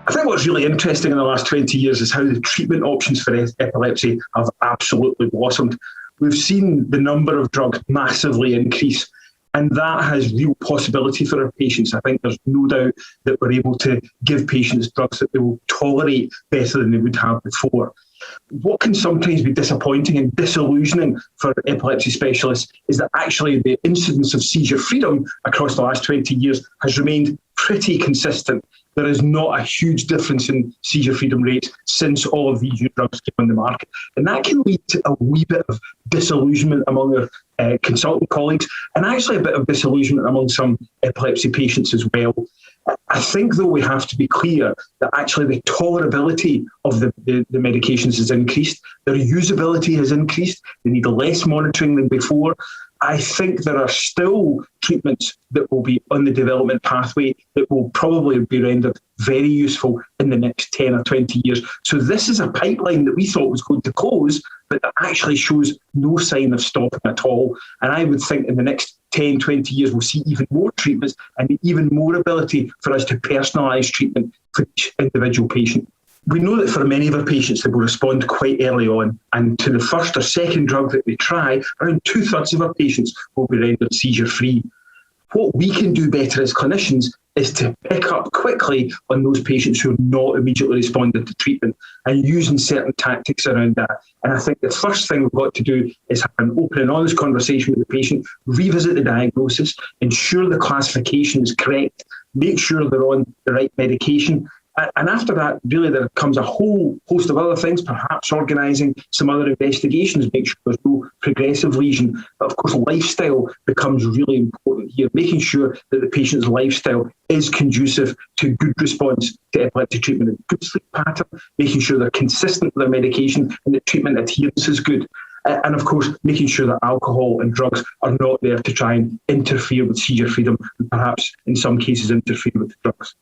I think what's really interesting in the last 20 years is how the treatment options for epilepsy have absolutely blossomed. We've seen the number of drugs massively increase, and that has real possibility for our patients. I think there's no doubt that we're able to give patients drugs that they will tolerate better than they would have before. What can sometimes be disappointing and disillusioning for epilepsy specialists is that actually the incidence of seizure freedom across the last 20 years has remained pretty consistent. There is not a huge difference in seizure freedom rates since all of these new drugs came on the market. And that can lead to a wee bit of disillusionment among our consultant colleagues, and actually a bit of disillusionment among some epilepsy patients as well. I think, though, we have to be clear that actually the tolerability of the medications has increased. Their usability has increased. They need less monitoring than before. I think there are still treatments that will be on the development pathway that will probably be rendered very useful in the next 10 or 20 years. So this is a pipeline that we thought was going to close, but that actually shows no sign of stopping at all. And I would think in the next 10, 20 years, we'll see even more treatments and even more ability for us to personalise treatment for each individual patient. We know that for many of our patients, they will respond quite early on, and to the first or second drug that they try, around 2/3 of our patients will be rendered seizure-free. What we can do better as clinicians is to pick up quickly on those patients who have not immediately responded to treatment and using certain tactics around that. And I think the first thing we've got to do is have an open and honest conversation with the patient, revisit the diagnosis, ensure the classification is correct, make sure they're on the right medication. And after that, really, there comes a whole host of other things, perhaps organising some other investigations, make sure there's no progressive lesion. But of course, lifestyle becomes really important here, making sure that the patient's lifestyle is conducive to good response to epilepsy treatment, a good sleep pattern, making sure they're consistent with their medication and that treatment adherence is good. And of course, making sure that alcohol and drugs are not there to try and interfere with seizure freedom and perhaps in some cases interfere with the drugs.